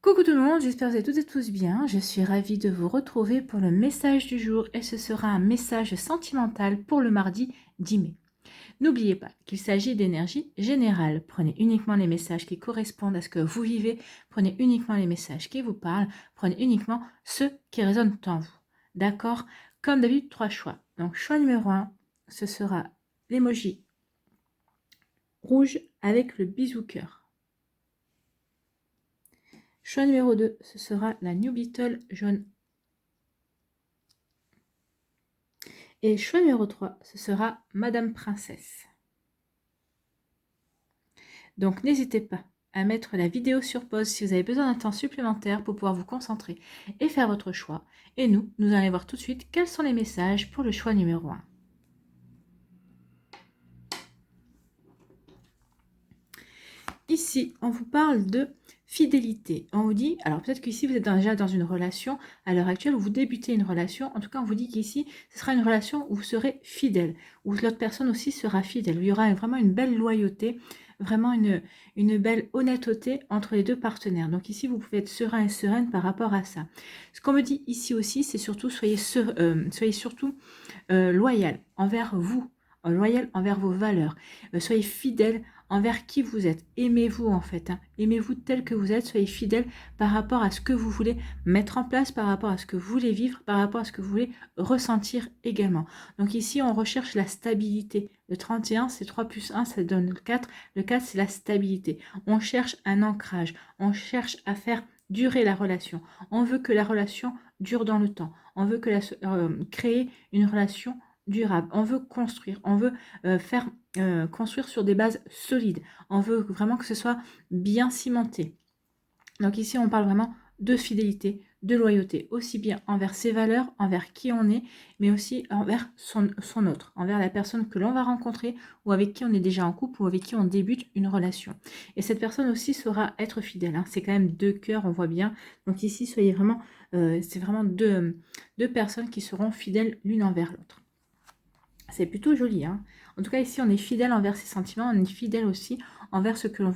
Coucou tout le monde, j'espère que vous allez toutes et tous bien. Je suis ravie de vous retrouver pour le message du jour et ce sera un message sentimental pour le mardi 10 mai. N'oubliez pas qu'il s'agit d'énergie générale. Prenez uniquement les messages qui correspondent à ce que vous vivez, prenez uniquement les messages qui vous parlent, prenez uniquement ceux qui résonnent en vous. D'accord? Comme d'habitude, 3 choix. Donc choix numéro 1, ce sera l'emoji rouge avec le bisou cœur. Choix numéro 2, ce sera la New Beetle jaune. Et choix numéro 3, ce sera Madame Princesse. Donc n'hésitez pas à mettre la vidéo sur pause si vous avez besoin d'un temps supplémentaire pour pouvoir vous concentrer et faire votre choix. Et nous allons voir tout de suite quels sont les messages pour le choix numéro 1. Ici, on vous parle de fidélité. On vous dit, alors peut-être qu'ici vous êtes déjà dans une relation à l'heure actuelle où vous débutez une relation. En tout cas, on vous dit qu'ici, ce sera une relation où vous serez fidèle, où l'autre personne aussi sera fidèle. Il y aura vraiment une belle loyauté, vraiment une belle honnêteté entre les deux partenaires. Donc ici, vous pouvez être serein et sereine par rapport à ça. Ce qu'on me dit ici aussi, c'est surtout soyez surtout loyal envers vous, loyal envers vos valeurs. Soyez fidèle envers qui vous êtes. Aimez-vous en fait. Aimez-vous tel que vous êtes. Soyez fidèle par rapport à ce que vous voulez mettre en place, par rapport à ce que vous voulez vivre, par rapport à ce que vous voulez ressentir également. Donc ici, on recherche la stabilité. Le 31, c'est 3 plus 1, ça donne le 4. Le 4, c'est la stabilité. On cherche un ancrage. On cherche à faire durer la relation. On veut que la relation dure dans le temps. On veut créer une relation durable. On veut construire. On veut faire construire sur des bases solides. On veut vraiment que ce soit bien cimenté. Donc ici, on parle vraiment de fidélité, de loyauté, aussi bien envers ses valeurs, envers qui on est, mais aussi envers son autre, envers la personne que l'on va rencontrer ou avec qui on est déjà en couple ou avec qui on débute une relation. Et cette personne aussi saura être fidèle. Hein. C'est quand même 2 cœurs, on voit bien. Donc ici, soyez vraiment, c'est vraiment deux personnes qui seront fidèles l'une envers l'autre. C'est plutôt joli. Hein. En tout cas, ici, on est fidèle envers ses sentiments, on est fidèle aussi envers ce que l'on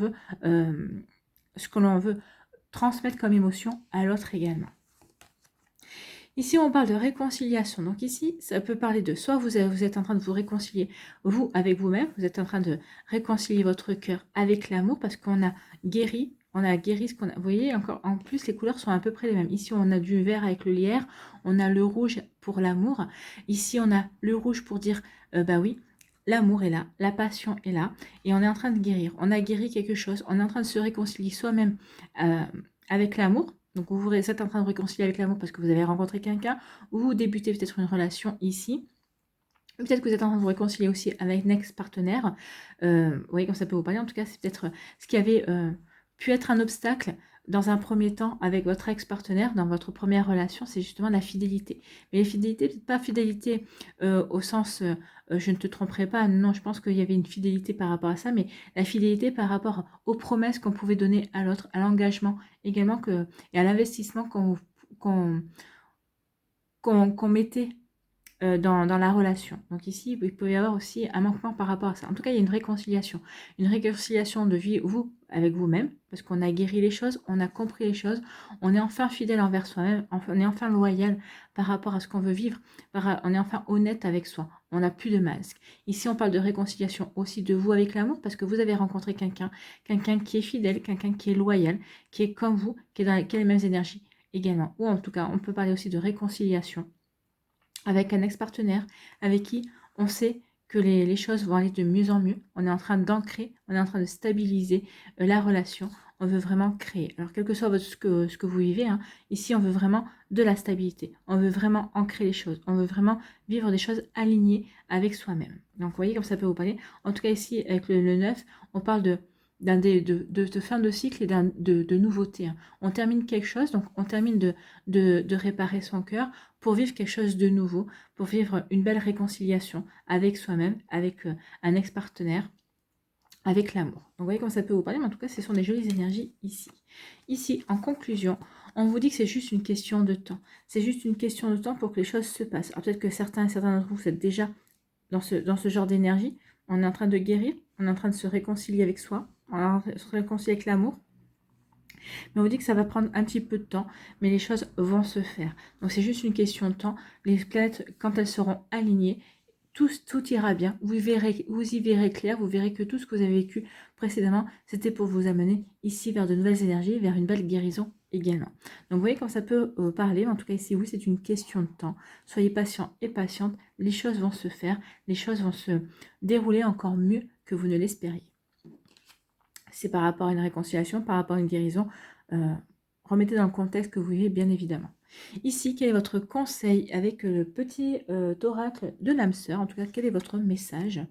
veut transmettre comme émotion à l'autre également. Ici, on parle de réconciliation. Donc ici, ça peut parler de soit vous êtes en train de vous réconcilier, vous, avec vous-même, vous êtes en train de réconcilier votre cœur avec l'amour parce qu'on a guéri ce qu'on a. Vous voyez, encore en plus, les couleurs sont à peu près les mêmes. Ici, on a du vert avec le lierre, on a le rouge pour l'amour. Ici, on a le rouge pour dire, bah oui, l'amour est là, la passion est là, et on est en train de guérir. On a guéri quelque chose, on est en train de se réconcilier soi-même avec l'amour. Donc vous êtes en train de réconcilier avec l'amour parce que vous avez rencontré quelqu'un, ou vous débutez peut-être une relation ici. Peut-être que vous êtes en train de vous réconcilier aussi avec un ex-partenaire. Vous voyez comme ça peut vous parler. En tout cas, c'est peut-être ce qui avait pu être un obstacle dans un premier temps avec votre ex-partenaire, dans votre première relation, c'est justement la fidélité. Mais la fidélité, peut-être pas fidélité au sens je ne te tromperai pas. Non, je pense qu'il y avait une fidélité par rapport à ça, mais la fidélité par rapport aux promesses qu'on pouvait donner à l'autre, à l'engagement également et à l'investissement qu'on mettait dans la relation. Donc ici, il peut y avoir aussi un manquement par rapport à ça. En tout cas, il y a une réconciliation. Une réconciliation de vie, vous, avec vous-même, parce qu'on a guéri les choses, on a compris les choses, on est enfin fidèle envers soi-même, on est enfin loyal par rapport à ce qu'on veut vivre, on est enfin honnête avec soi, on n'a plus de masque. Ici, on parle de réconciliation aussi de vous avec l'amour, parce que vous avez rencontré quelqu'un qui est fidèle, quelqu'un qui est loyal, qui est comme vous, qui a les mêmes énergies également. Ou en tout cas, on peut parler aussi de réconciliation avec un ex-partenaire avec qui on sait que les choses vont aller de mieux en mieux. On est en train d'ancrer, on est en train de stabiliser la relation. On veut vraiment créer. Alors, quel que soit ce que vous vivez, hein, ici, on veut vraiment de la stabilité. On veut vraiment ancrer les choses. On veut vraiment vivre des choses alignées avec soi-même. Donc, vous voyez comme ça peut vous parler. En tout cas, ici, avec le 9, on parle de fin de cycle et de nouveauté. Hein. On termine quelque chose, donc on termine de réparer son cœur pour vivre quelque chose de nouveau, pour vivre une belle réconciliation avec soi-même, avec un ex-partenaire, avec l'amour. Donc vous voyez comment ça peut vous parler, mais en tout cas, ce sont des jolies énergies ici. Ici, en conclusion, on vous dit que c'est juste une question de temps. C'est juste une question de temps pour que les choses se passent. Alors peut-être que certains d'entre vous, vous êtes déjà dans ce genre d'énergie. On est en train de guérir, on est en train de se réconcilier avec soi, on est en train de se réconcilier avec l'amour. Mais on vous dit que ça va prendre un petit peu de temps, mais les choses vont se faire. Donc c'est juste une question de temps. Les planètes, quand elles seront alignées, tout ira bien. Vous y verrez clair, vous verrez que tout ce que vous avez vécu précédemment, c'était pour vous amener ici vers de nouvelles énergies, vers une belle guérison également. Donc vous voyez quand ça peut parler, en tout cas ici, oui, c'est une question de temps. Soyez patient et patiente, les choses vont se faire, les choses vont se dérouler encore mieux que vous ne l'espériez. C'est par rapport à une réconciliation, par rapport à une guérison. Remettez dans le contexte que vous vivez, bien évidemment. Ici, quel est votre conseil avec le petit oracle de l'âme sœur? En tout cas, quel est votre message?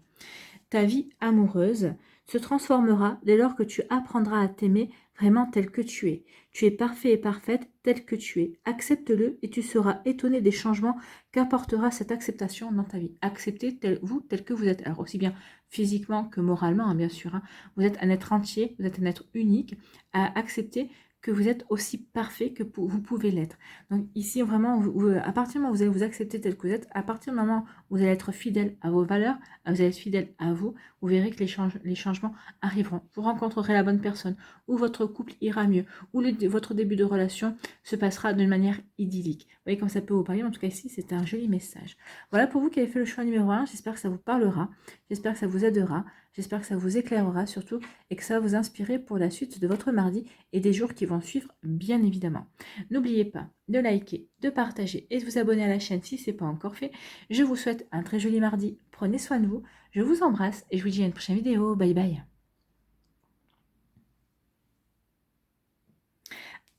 Ta vie amoureuse se transformera dès lors que tu apprendras à t'aimer vraiment tel que tu es. Tu es parfait et parfaite tel que tu es. Accepte-le et tu seras étonné des changements qu'apportera cette acceptation dans ta vie. Acceptez tel que vous êtes. Alors aussi bien physiquement que moralement, hein, bien sûr. Hein. Vous êtes un être entier, vous êtes un être unique. À accepter que vous êtes aussi parfait que vous pouvez l'être. Donc ici, vraiment, à partir du moment où vous allez vous accepter tel que vous êtes, à partir du moment où vous allez être fidèle à vos valeurs, vous allez être fidèle à vous, vous verrez que les changements arriveront. Vous rencontrerez la bonne personne, ou votre couple ira mieux, ou votre début de relation se passera d'une manière idyllique. Vous voyez comme ça peut vous parler, en tout cas ici, c'est un joli message. Voilà pour vous qui avez fait le choix numéro 1, j'espère que ça vous parlera, j'espère que ça vous aidera, j'espère que ça vous éclairera surtout, et que ça va vous inspirer pour la suite de votre mardi et des jours qui vont suivre, bien évidemment. N'oubliez pas de liker, de partager et de vous abonner à la chaîne si ce n'est pas encore fait. Je vous souhaite un très joli mardi, prenez soin de vous, je vous embrasse et je vous dis à une prochaine vidéo, bye bye.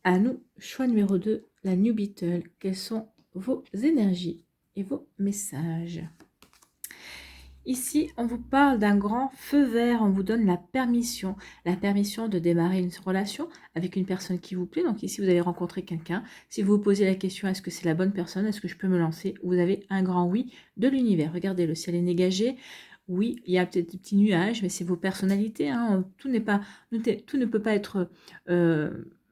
À nous, choix numéro 2, la New Beetle. Quelles sont vos énergies et vos messages? Ici, on vous parle d'un grand feu vert, on vous donne la permission de démarrer une relation avec une personne qui vous plaît. Donc ici, vous allez rencontrer quelqu'un. Si vous vous posez la question, est-ce que c'est la bonne personne? Est-ce que je peux me lancer? Vous avez un grand oui de l'univers. Regardez, le ciel est dégagé. Oui, il y a peut-être des petits nuages, mais c'est vos personnalités. Hein. Tout ne peut pas être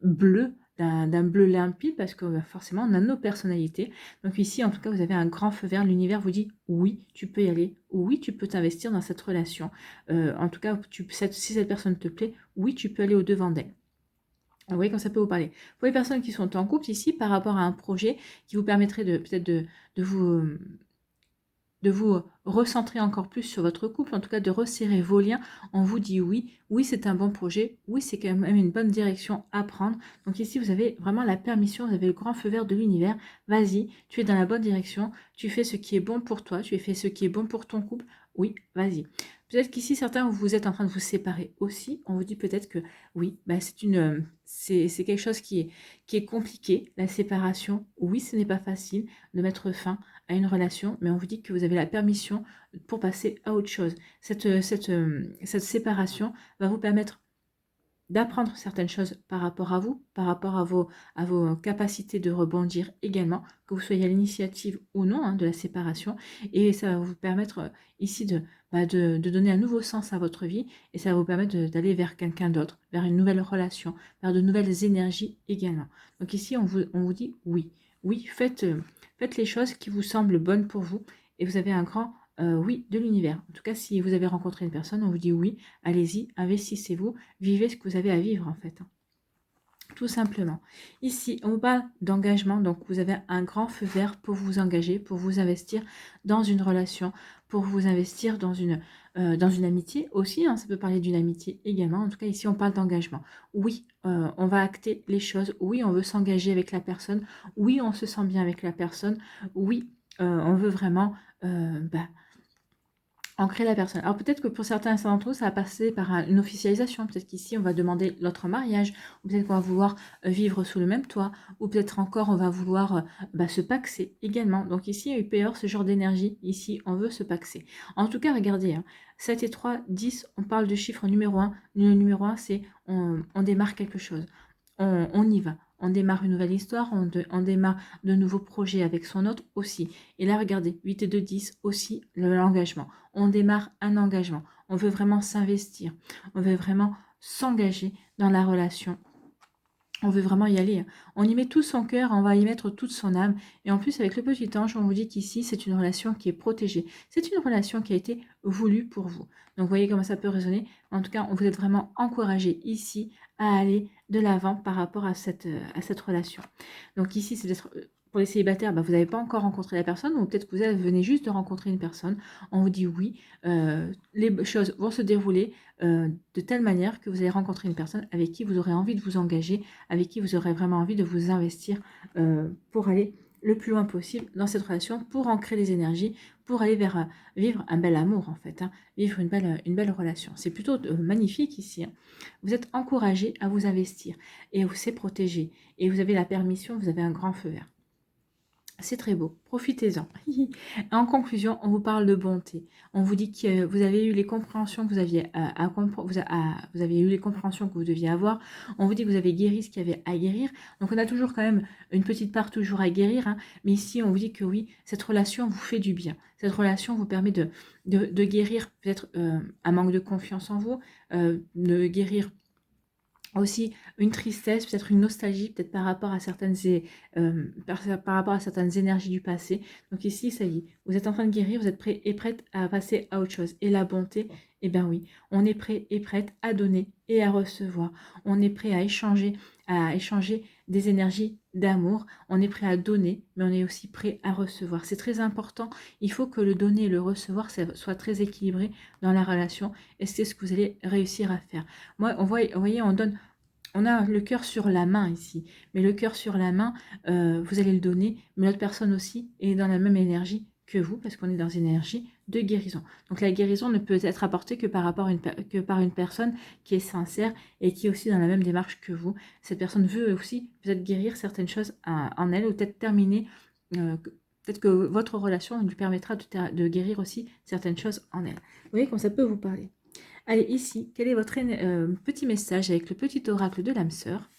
bleu, d'un bleu limpide, parce que forcément, on a nos personnalités. Donc ici, en tout cas, vous avez un grand feu vert. L'univers vous dit, oui, tu peux y aller. Oui, tu peux t'investir dans cette relation. En tout cas, si cette personne te plaît, oui, tu peux aller au-devant d'elle. Vous voyez quand ça peut vous parler. Pour les personnes qui sont en couple, ici, par rapport à un projet qui vous permettrait peut-être de vous recentrer encore plus sur votre couple, en tout cas de resserrer vos liens, on vous dit oui, oui c'est un bon projet, oui c'est quand même une bonne direction à prendre. Donc ici vous avez vraiment la permission, vous avez le grand feu vert de l'univers, vas-y, tu es dans la bonne direction, tu fais ce qui est bon pour toi, tu fais ce qui est bon pour ton couple, oui, vas-y. Peut-être qu'ici certains vous êtes en train de vous séparer aussi, on vous dit peut-être que oui, bah c'est quelque chose qui est compliqué, la séparation, oui ce n'est pas facile de mettre fin à une relation, mais on vous dit que vous avez la permission pour passer à autre chose. Cette séparation va vous permettre d'apprendre certaines choses par rapport à vous, par rapport à vos capacités de rebondir également, que vous soyez à l'initiative ou non hein, de la séparation, et ça va vous permettre ici de donner un nouveau sens à votre vie, et ça va vous permettre d'aller vers quelqu'un d'autre, vers une nouvelle relation, vers de nouvelles énergies également. Donc ici, on vous dit oui, oui, faites les choses qui vous semblent bonnes pour vous, et vous avez un grand oui de l'univers. En tout cas, si vous avez rencontré une personne, on vous dit oui, allez-y, investissez-vous, vivez ce que vous avez à vivre en fait. Tout simplement. Ici, on vous parle d'engagement, donc vous avez un grand feu vert pour vous engager, pour vous investir dans une relation, pour vous investir dans une amitié aussi, hein, ça peut parler d'une amitié également, en tout cas ici on parle d'engagement. Oui, on va acter les choses, oui, on veut s'engager avec la personne, oui, on se sent bien avec la personne, oui, on veut vraiment ancrer la personne. Alors peut-être que pour certains d'entre vous, ça va passer par une officialisation. Peut-être qu'ici, on va demander l'autre mariage, ou peut-être qu'on va vouloir vivre sous le même toit, ou peut-être encore, on va vouloir se paxer également. Donc ici, il peut y avoir ce genre d'énergie. Ici, on veut se paxer. En tout cas, regardez, hein, 7 et 3, 10, on parle de chiffre numéro 1. Le numéro 1, c'est on démarre quelque chose. On y va. On démarre une nouvelle histoire, on démarre de nouveaux projets avec son autre aussi. Et là, regardez, 8 et 2, 10 aussi, l'engagement. On démarre un engagement. On veut vraiment s'investir. On veut vraiment s'engager dans la relation On veut vraiment y aller. On y met tout son cœur, on va y mettre toute son âme. Et en plus, avec le petit ange, on vous dit qu'ici, c'est une relation qui est protégée. C'est une relation qui a été voulue pour vous. Donc, vous voyez comment ça peut résonner. En tout cas, on vous êtes vraiment encouragé ici à aller de l'avant par rapport à cette relation. Donc ici, c'est d'être... Pour les célibataires, vous n'avez pas encore rencontré la personne, ou peut-être que vous venez juste de rencontrer une personne. On vous dit oui, les choses vont se dérouler de telle manière que vous allez rencontrer une personne avec qui vous aurez envie de vous engager, avec qui vous aurez vraiment envie de vous investir pour aller le plus loin possible dans cette relation, pour ancrer les énergies, pour aller vers vivre un bel amour en fait, vivre une belle relation. C'est plutôt magnifique ici. Vous êtes encouragé à vous investir et c'est protégé. Et vous avez la permission, vous avez un grand feu vert. C'est très beau, profitez-en. En conclusion, on vous parle de bonté. On vous dit que vous avez eu les compréhensions que vous aviez vous avez eu les compréhensions que vous deviez avoir. On vous dit que vous avez guéri ce qu'il y avait à guérir. Donc on a toujours quand même une petite part toujours à guérir. Mais ici, on vous dit que oui, cette relation vous fait du bien. Cette relation vous permet de guérir peut-être un manque de confiance en vous, de guérir aussi une tristesse, peut-être une nostalgie, peut-être par rapport à certaines énergies du passé. Donc ici, ça y est, vous êtes en train de guérir, vous êtes prêt et prête à passer à autre chose. Et la bonté, eh bien oui, on est prêt et prête à donner et à recevoir. On est prêt à échanger des énergies d'amour. On est prêt à donner, mais on est aussi prêt à recevoir. C'est très important. Il faut que le donner et le recevoir soit très équilibré dans la relation. Et c'est ce que vous allez réussir à faire. Moi, vous voyez, on a le cœur sur la main ici, mais le cœur sur la main, vous allez le donner, mais l'autre personne aussi est dans la même énergie que vous, parce qu'on est dans une énergie de guérison. Donc la guérison ne peut être apportée que par une personne qui est sincère et qui est aussi dans la même démarche que vous. Cette personne veut aussi peut-être guérir certaines choses en elle, ou peut-être terminer, peut-être que votre relation lui permettra de guérir aussi certaines choses en elle. Vous voyez comment ça peut vous parler. Allez, ici, quel est votre petit message avec le petit oracle de l'âme sœur?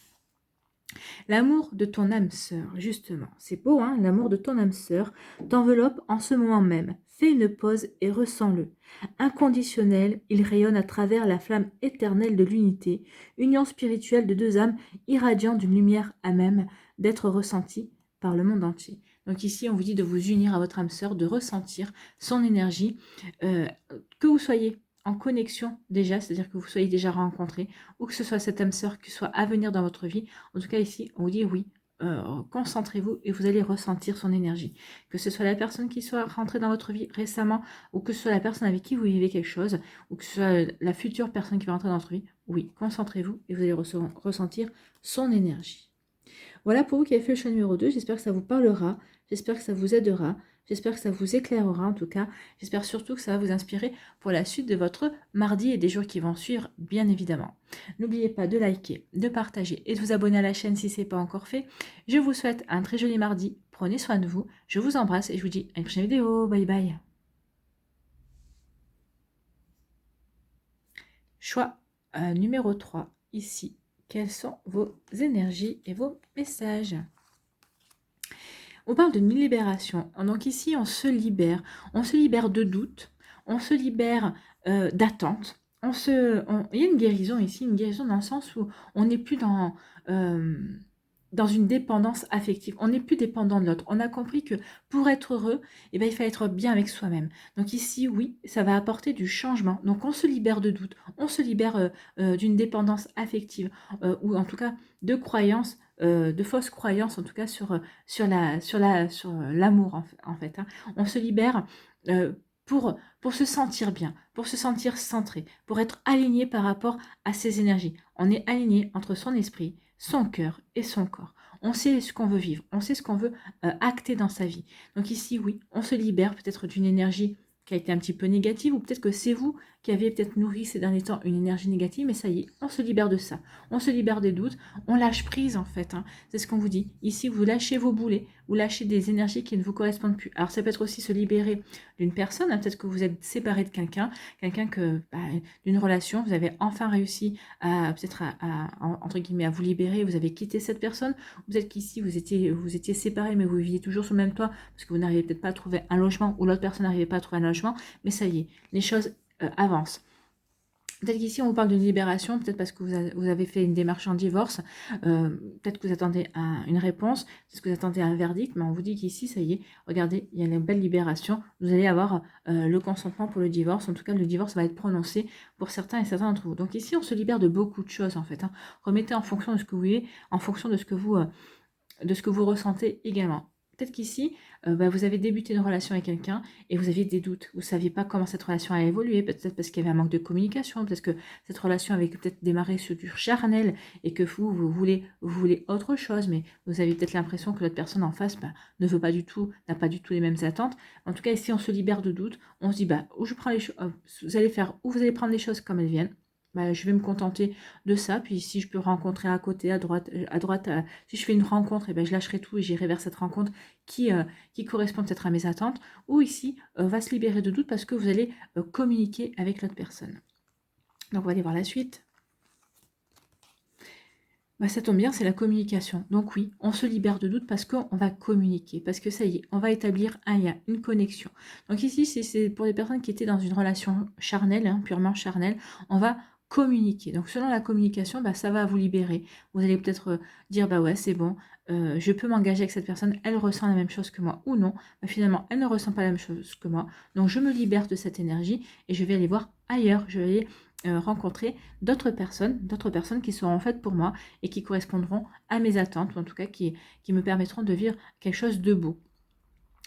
L'amour de ton âme sœur, justement. C'est beau, hein? L'amour de ton âme sœur t'enveloppe en ce moment même. Fais une pause et ressens-le. Inconditionnel, il rayonne à travers la flamme éternelle de l'unité, union spirituelle de deux âmes irradiant d'une lumière à même d'être ressentie par le monde entier. Donc ici, on vous dit de vous unir à votre âme sœur, de ressentir son énergie, que vous soyez en connexion déjà, c'est-à-dire que vous soyez déjà rencontrés, ou que ce soit cette âme sœur qui soit à venir dans votre vie. En tout cas, ici, on vous dit oui, concentrez-vous et vous allez ressentir son énergie. Que ce soit la personne qui soit rentrée dans votre vie récemment, ou que ce soit la personne avec qui vous vivez quelque chose, ou que ce soit la future personne qui va rentrer dans votre vie, oui, concentrez-vous et vous allez ressentir son énergie. Voilà pour vous qui avez fait le choix numéro 2. J'espère que ça vous parlera, j'espère que ça vous aidera. J'espère que ça vous éclairera en tout cas. J'espère surtout que ça va vous inspirer pour la suite de votre mardi et des jours qui vont suivre, bien évidemment. N'oubliez pas de liker, de partager et de vous abonner à la chaîne si ce n'est pas encore fait. Je vous souhaite un très joli mardi. Prenez soin de vous. Je vous embrasse et je vous dis à une prochaine vidéo. Bye bye. Choix numéro 3, ici. Quelles sont vos énergies et vos messages? On parle d'une libération. Donc ici, on se libère de doute, on se libère d'attente. Il y a une guérison ici, une guérison dans le sens où on n'est plus dans une dépendance affective. On n'est plus dépendant de l'autre. On a compris que pour être heureux, il fallait être bien avec soi-même. Donc ici, oui, ça va apporter du changement. Donc on se libère de doute, on se libère d'une dépendance affective, ou en tout cas de croyances, de fausses croyances en tout cas sur l'amour en fait. On se libère pour se sentir bien, pour se sentir centré, pour être aligné par rapport à ses énergies. On est aligné entre son esprit, son cœur et son corps. On sait ce qu'on veut vivre, on sait ce qu'on veut acter dans sa vie. Donc ici, oui, on se libère peut-être d'une énergie qui a été un petit peu négative, ou peut-être que c'est vous qui avez peut-être nourri ces derniers temps une énergie négative, mais ça y est, on se libère de ça. On se libère des doutes, on lâche prise en fait. C'est ce qu'on vous dit. Ici, vous lâchez vos boulets, vous lâchez des énergies qui ne vous correspondent plus. Alors ça peut être aussi se libérer d'une personne, peut-être que vous êtes séparé de quelqu'un d'une relation, vous avez enfin réussi à peut-être entre guillemets à vous libérer, vous avez quitté cette personne, peut-être qu'ici vous étiez séparés mais vous viviez toujours sur le même toit parce que vous n'arrivez peut-être pas à trouver un logement, ou l'autre personne n'arrivait pas à trouver un logement, mais ça y est, les choses avancent. Peut-être qu'ici, on vous parle de libération, peut-être parce que vous avez fait une démarche en divorce, peut-être que vous attendez une réponse, peut-être que vous attendez un verdict, mais on vous dit qu'ici, ça y est, regardez, il y a une belle libération, vous allez avoir le consentement pour le divorce, en tout cas, le divorce va être prononcé pour certains et certains d'entre vous. Donc ici, on se libère de beaucoup de choses, en fait. Hein. Remettez en fonction de ce que vous voulez, en fonction de ce que vous ressentez également. Peut-être qu'ici, vous avez débuté une relation avec quelqu'un et vous aviez des doutes. Vous ne saviez pas comment cette relation a évolué, peut-être parce qu'il y avait un manque de communication, peut-être que cette relation avait peut-être démarré sur du charnel et que vous voulez autre chose, mais vous avez peut-être l'impression que l'autre personne en face ne veut pas du tout, n'a pas du tout les mêmes attentes. En tout cas, ici, on se libère de doutes. On se dit, où je prends les choses, vous allez faire, ou vous allez prendre les choses comme elles viennent. Je vais me contenter de ça, puis si je peux rencontrer à côté, à droite, si je fais une rencontre, je lâcherai tout et j'irai vers cette rencontre qui correspond peut-être à mes attentes, ou ici, va se libérer de doute parce que vous allez communiquer avec l'autre personne. Donc, on va aller voir la suite. Ça tombe bien, c'est la communication. Donc oui, on se libère de doute parce qu'on va communiquer, parce que ça y est, on va établir un lien, une connexion. Donc ici, c'est pour les personnes qui étaient dans une relation charnelle, hein, purement charnelle, on va communiquer. Donc selon la communication, ça va vous libérer. Vous allez peut-être dire, ouais, c'est bon, je peux m'engager avec cette personne, elle ressent la même chose que moi ou non. Finalement, elle ne ressent pas la même chose que moi. Donc je me libère de cette énergie et je vais aller voir ailleurs, je vais aller rencontrer d'autres personnes qui seront faites pour moi et qui correspondront à mes attentes, ou en tout cas qui me permettront de vivre quelque chose de beau.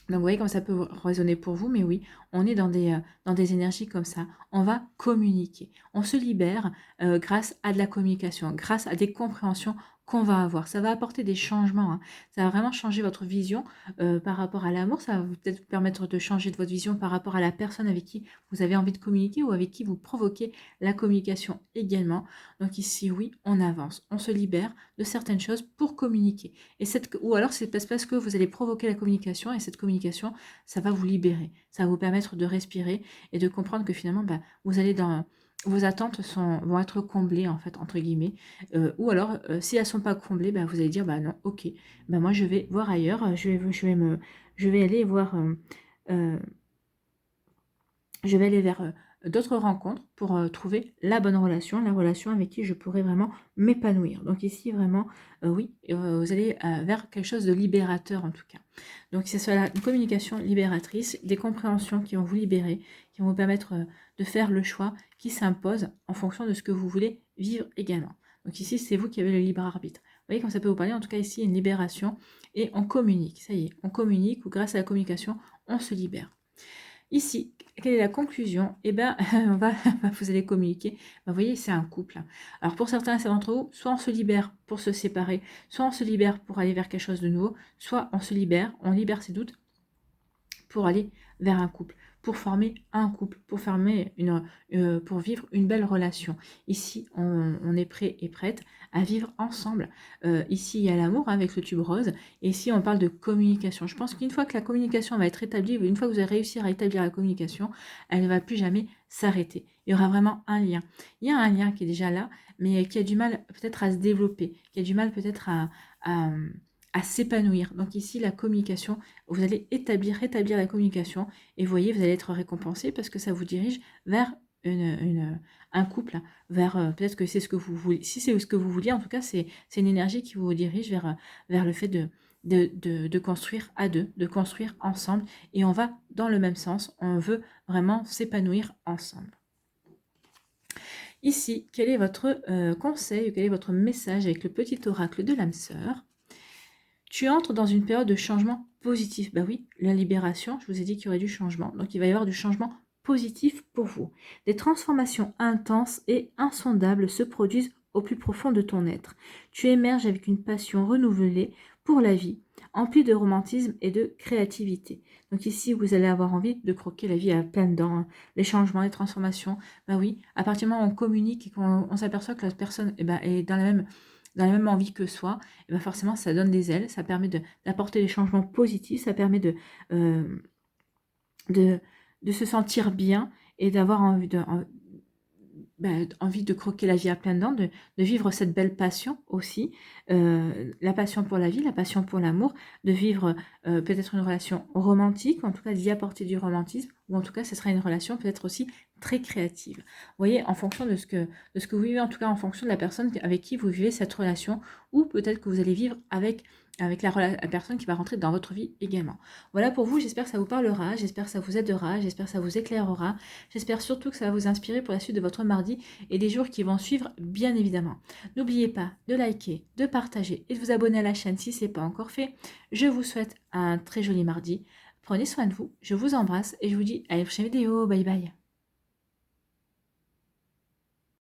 Donc vous voyez comme ça peut résonner pour vous, mais oui, on est dans des énergies comme ça. On va communiquer. On se libère grâce à de la communication, grâce à des compréhensions qu'on va avoir. Ça va apporter des changements. Hein. Ça va vraiment changer votre vision par rapport à l'amour. Ça va peut-être vous permettre de changer de votre vision par rapport à la personne avec qui vous avez envie de communiquer ou avec qui vous provoquez la communication également. Donc ici, oui, on avance. On se libère de certaines choses pour communiquer. Ou alors c'est parce que vous allez provoquer la communication et cette communication, ça va vous libérer. Ça va vous permettre de respirer et de comprendre que finalement, vous allez vos attentes vont être comblées, en fait, entre guillemets. Ou alors, si elles ne sont pas comblées, vous allez dire, non, ok, moi je vais voir ailleurs, je vais aller voir, je vais aller vers d'autres rencontres pour trouver la bonne relation, la relation avec qui je pourrais vraiment m'épanouir. Donc ici, vraiment, oui, vous allez vers quelque chose de libérateur en tout cas. Donc c'est cela, une communication libératrice, des compréhensions qui vont vous libérer, qui vont vous permettre de faire le choix qui s'impose en fonction de ce que vous voulez vivre également. Donc ici, c'est vous qui avez le libre arbitre. Vous voyez, quand ça peut vous parler, en tout cas ici, une libération et on communique. Ça y est, on communique ou grâce à la communication, on se libère. Ici, quelle est la conclusion? Vous allez communiquer. Vous voyez, c'est un couple. Alors pour certains d'entre vous, soit on se libère pour se séparer, soit on se libère pour aller vers quelque chose de nouveau, soit on se libère, on libère ses doutes pour aller vers un couple, pour former un couple, pour vivre une belle relation. Ici, on est prêt et prête à vivre ensemble. Ici, il y a l'amour avec le tube rose. Et ici, on parle de communication. Je pense qu'une fois que la communication va être établie, une fois que vous allez réussir à établir la communication, elle ne va plus jamais s'arrêter. Il y aura vraiment un lien. Il y a un lien qui est déjà là, mais qui a du mal peut-être à se développer, qui a du mal peut-être à s'épanouir. Donc ici, la communication, vous allez rétablir la communication et vous voyez, vous allez être récompensé parce que ça vous dirige vers un couple, vers peut-être que c'est ce que vous voulez. Si c'est ce que vous vouliez, en tout cas, c'est une énergie qui vous dirige vers le fait de construire à deux, de construire ensemble et on va dans le même sens. On veut vraiment s'épanouir ensemble. Ici, quel est votre conseil, quel est votre message avec le petit oracle de l'âme sœur? Tu entres dans une période de changement positif. Oui, la libération, je vous ai dit qu'il y aurait du changement. Donc, il va y avoir du changement positif pour vous. Des transformations intenses et insondables se produisent au plus profond de ton être. Tu émerges avec une passion renouvelée pour la vie, emplie de romantisme et de créativité. Donc ici, vous allez avoir envie de croquer la vie à pleines dents. Hein. Les changements, les transformations, oui, à partir du moment où on communique et qu'on s'aperçoit que la personne est dans la même envie que soi, et forcément ça donne des ailes, ça permet d'apporter des changements positifs, ça permet de se sentir bien et d'avoir envie de croquer la vie à pleines dents, de vivre cette belle passion aussi, la passion pour la vie, la passion pour l'amour, de vivre peut-être une relation romantique, en tout cas d'y apporter du romantisme, ou en tout cas, ce sera une relation peut-être aussi très créative. Vous voyez, en fonction de ce que vous vivez, en tout cas en fonction de la personne avec qui vous vivez cette relation, ou peut-être que vous allez vivre avec la personne qui va rentrer dans votre vie également. Voilà pour vous, j'espère que ça vous parlera, j'espère que ça vous aidera, j'espère que ça vous éclairera, j'espère surtout que ça va vous inspirer pour la suite de votre mardi et des jours qui vont suivre, bien évidemment. N'oubliez pas de liker, de partager et de vous abonner à la chaîne si ce n'est pas encore fait. Je vous souhaite un très joli mardi. Prenez soin de vous, je vous embrasse et je vous dis à la prochaine vidéo. Bye bye.